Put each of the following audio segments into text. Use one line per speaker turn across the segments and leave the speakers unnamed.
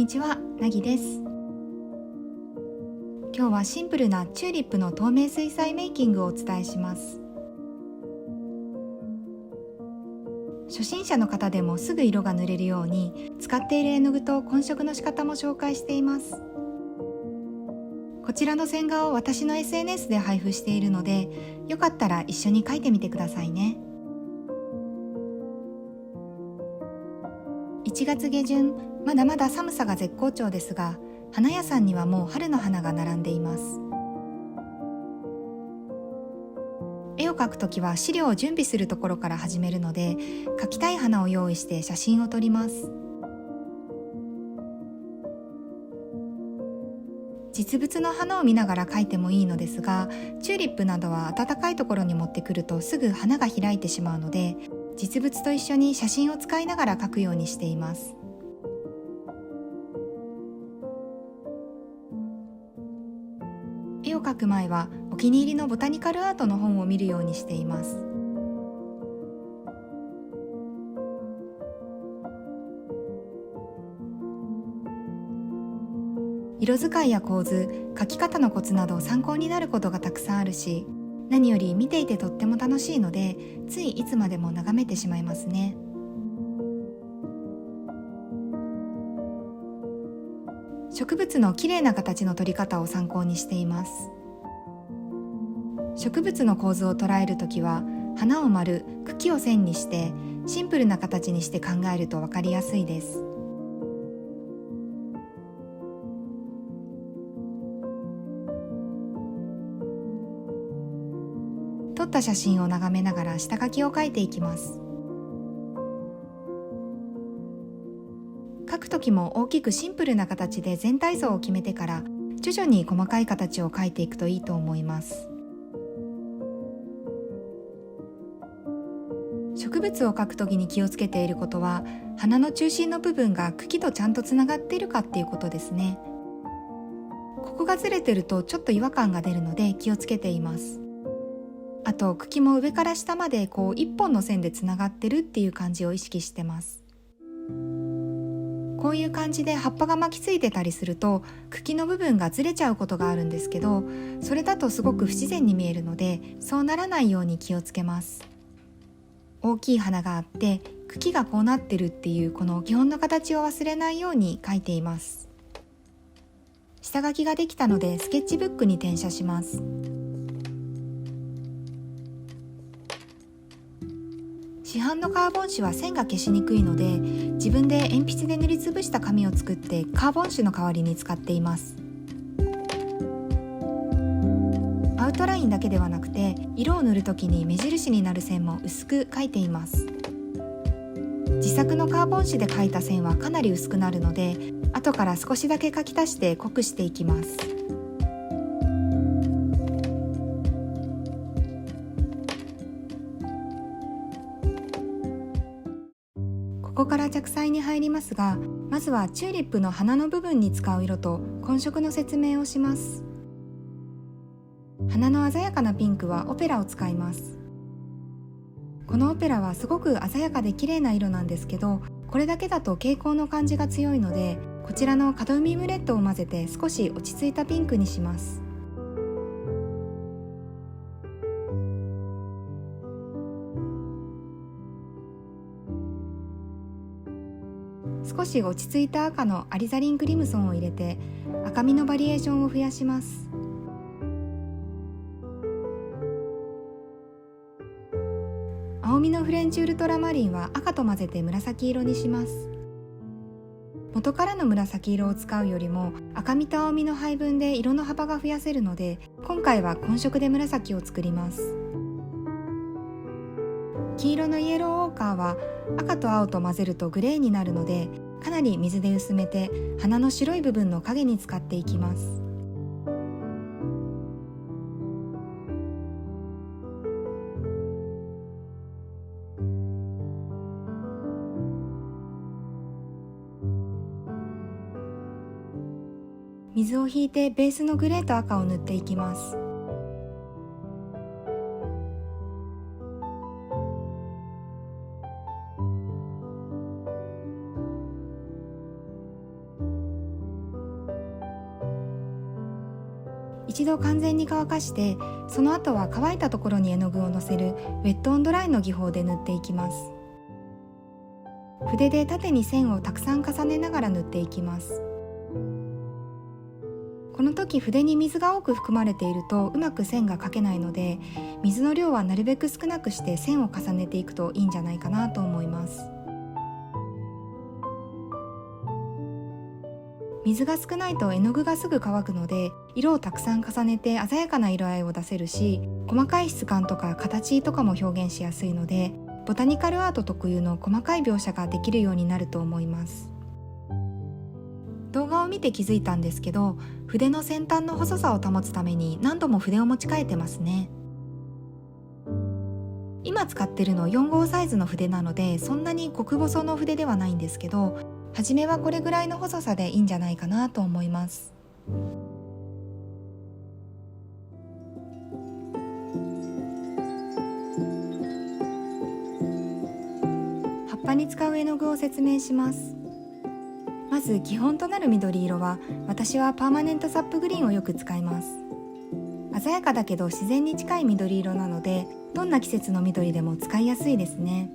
にちは、なぎです。今日はシンプルなチューリップの透明水彩メイキングをお伝えします。初心者の方でもすぐ色が塗れるように、使っている絵の具と混色の仕方も紹介しています。こちらの線画を私の SNS で配布しているので、よかったら一緒に描いてみてくださいね。1月下旬、まだまだ寒さが絶好調ですが、花屋さんにはもう春の花が並んでいます。絵を描くときは資料を準備するところから始めるので、描きたい花を用意して写真を撮ります。実物の花を見ながら描いてもいいのですが、チューリップなどは暖かいところに持ってくるとすぐ花が開いてしまうので、実物と一緒に写真を使いながら描くようにしています。絵を描く前はお気に入りのボタニカルアートの本を見るようにしています。色使いや構図、描き方のコツなど参考になることがたくさんあるし、何より見ていてとっても楽しいので、ついいつまでも眺めてしまいますね。植物の綺麗な形の撮り方を参考にしています。植物の構図を捉えるときは、花を丸、茎を線にしてシンプルな形にして考えると分かりやすいです。撮った写真を眺めながら下書きを描いていきます。描くときも大きくシンプルな形で全体像を決めてから、徐々に細かい形を描いていくといいと思います。植物を描くときに気をつけていることは、花の中心の部分が茎とちゃんとつながっているかっていうことですね。ここがずれてるとちょっと違和感が出るので気をつけています。あと茎も上から下まで一本の線でつながってるっていう感じを意識してます。こういう感じで葉っぱが巻きついてたりすると茎の部分がずれちゃうことがあるんですけど、それだとすごく不自然に見えるので、そうならないように気をつけます。大きい花があって茎がこうなってるっていうこの基本の形を忘れないように描いています。下書きができたのでスケッチブックに転写します。市販のカーボン紙は線が消しにくいので、自分で鉛筆で塗りつぶした紙を作ってカーボン紙の代わりに使っています。アウトラインだけではなくて、色を塗るときに目印になる線も薄く描いています。自作のカーボン紙で描いた線はかなり薄くなるので、後から少しだけ描き足して濃くしていきます。ここから着彩に入りますが、まずはチューリップの花の部分に使う色と混色の説明をします。花の鮮やかなピンクはオペラを使います。このオペラはすごく鮮やかで綺麗な色なんですけど、これだけだと蛍光の感じが強いので、こちらのカドミウムレッドを混ぜて少し落ち着いたピンクにします。少し落ち着いた赤のアリザリンクリムソンを入れて、赤みのバリエーションを増やします。青みのフレンチウルトラマリンは赤と混ぜて紫色にします。元からの紫色を使うよりも赤みと青みの配分で色の幅が増やせるので、今回は混色で紫を作ります。黄色のイエローオーカーは赤と青と混ぜるとグレーになるので、かなり水で薄めて花の白い部分の影に使っていきます。水を引いてベースのグレーと赤を塗っていきます。一度完全に乾かして、その後は乾いたところに絵の具をのせるウェットオンドライの技法で塗っていきます。筆で縦に線をたくさん重ねながら塗っていきます。この時筆に水が多く含まれているとうまく線が描けないので、水の量はなるべく少なくして線を重ねていくといいんじゃないかなと思います。水が少ないと絵の具がすぐ乾くので、色をたくさん重ねて鮮やかな色合いを出せるし、細かい質感とか形とかも表現しやすいので、ボタニカルアート特有の細かい描写ができるようになると思います。動画を見て気づいたんですけど、筆の先端の細さを保つために何度も筆を持ち替えてますね。今使ってるの4号サイズの筆なので、そんなに極細の筆ではないんですけど、初めはこれぐらいの細さでいいんじゃないかなと思います。葉っぱに使う絵の具を説明します。まず基本となる緑色は、私はパーマネントサップグリーンをよく使います。鮮やかだけど自然に近い緑色なので、どんな季節の緑でも使いやすいですね。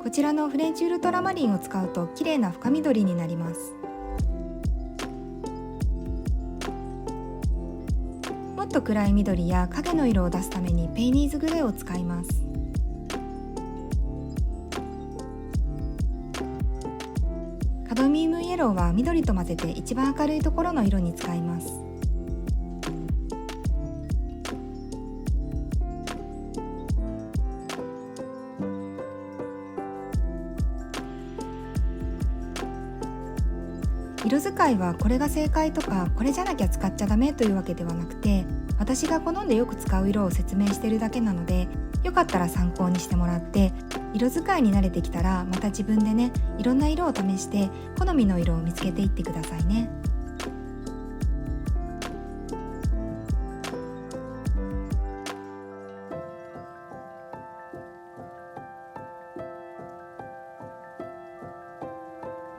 こちらのフレンチウルトラマリンを使うと綺麗な深緑になります。もっと暗い緑や影の色を出すためにペイニーズグレーを使います。カドミウムイエローは緑と混ぜて一番明るいところの色に使います。色使いはこれが正解とか、これじゃなきゃ使っちゃダメというわけではなくて、私が好んでよく使う色を説明しているだけなので、よかったら参考にしてもらって、色使いに慣れてきたらまた自分でね、いろんな色を試して好みの色を見つけていってくださいね。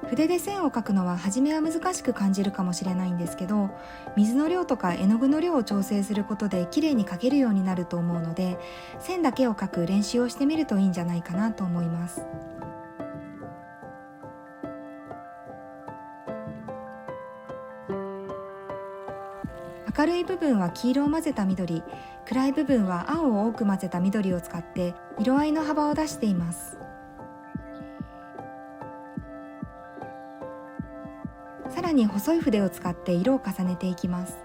筆で線を描くのは初めは難しく感じるかもしれないんですけど、水の量とか絵の具の量を調整することで綺麗に描けるようになると思うので、線だけを描く練習をしてみるといいんじゃないかなと思います。明るい部分は黄色を混ぜた緑、暗い部分は青を多く混ぜた緑を使って色合いの幅を出しています。さらに細い筆を使って色を重ねていきます。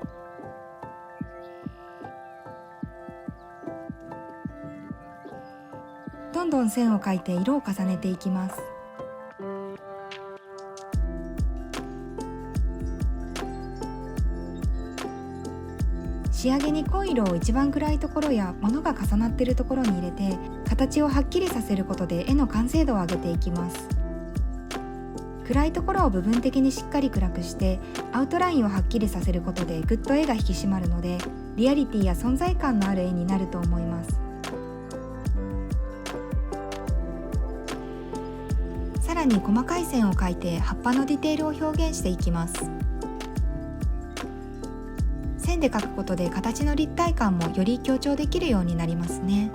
どんどん線を描いて色を重ねていきます。仕上げに濃い色を一番暗いところや物が重なっているところに入れて、形をはっきりさせることで絵の完成度を上げていきます。暗いところを部分的にしっかり暗くして、アウトラインをはっきりさせることでぐっと絵が引き締まるので、リアリティや存在感のある絵になると思います。さらに細かい線を描いて葉っぱのディテールを表現していきます。線で描くことで形の立体感もより強調できるようになりますね。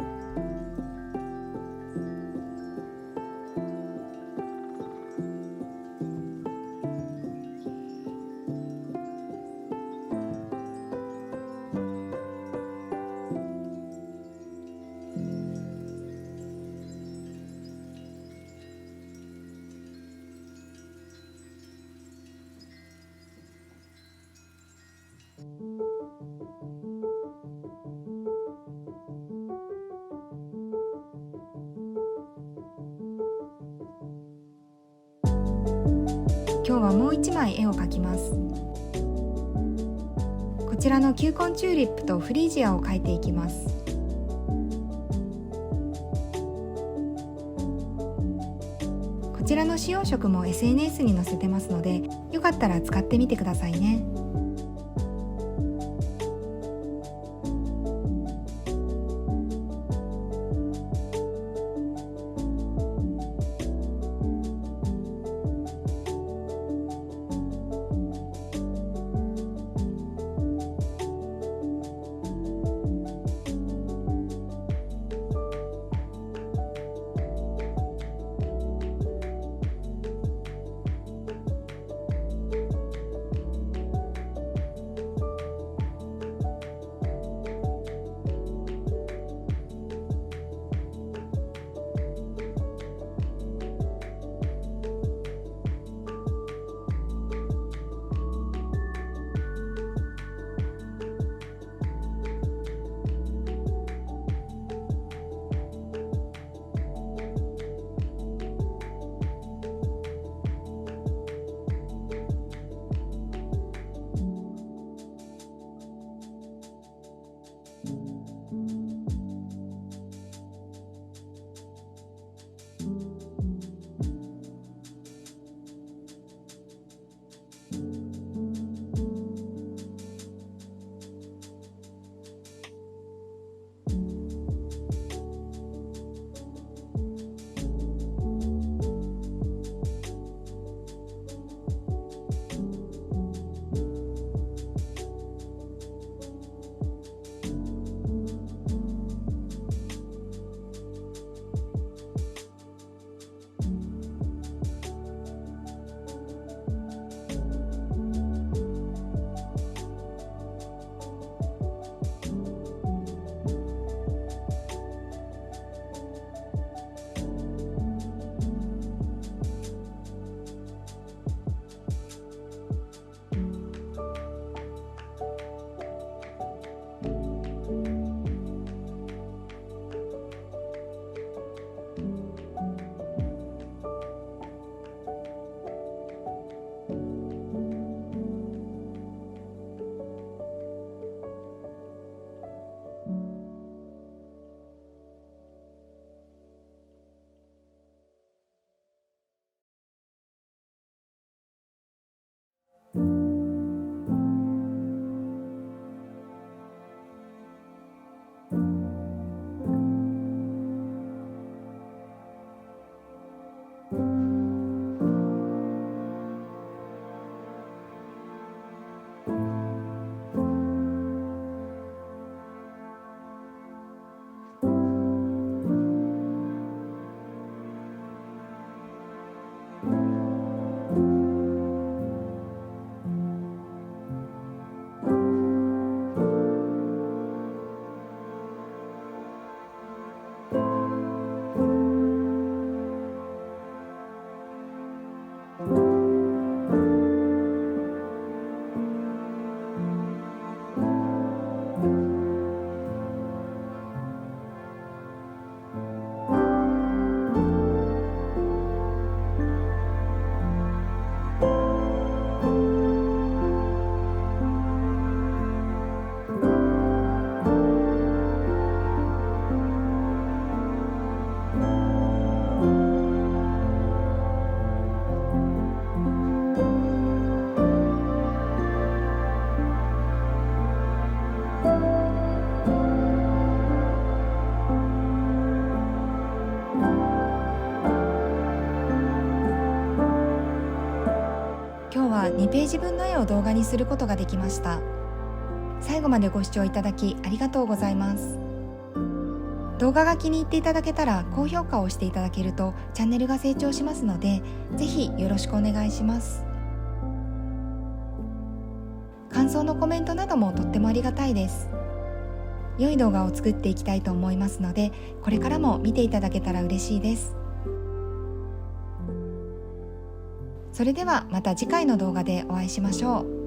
今日はもう一枚絵を描きます。こちらの球根チューリップとフリージアを描いていきます。こちらの使用色も SNS に載せてますので、よかったら使ってみてくださいね。今日は2ページ分の絵を動画にすることができました。最後までご視聴いただきありがとうございます。動画が気に入っていただけたら高評価をしていただけるとチャンネルが成長しますので、ぜひよろしくお願いします。感想のコメントなどもとってもありがたいです。良い動画を作っていきたいと思いますので、これからも見ていただけたら嬉しいです。それではまた次回の動画でお会いしましょう。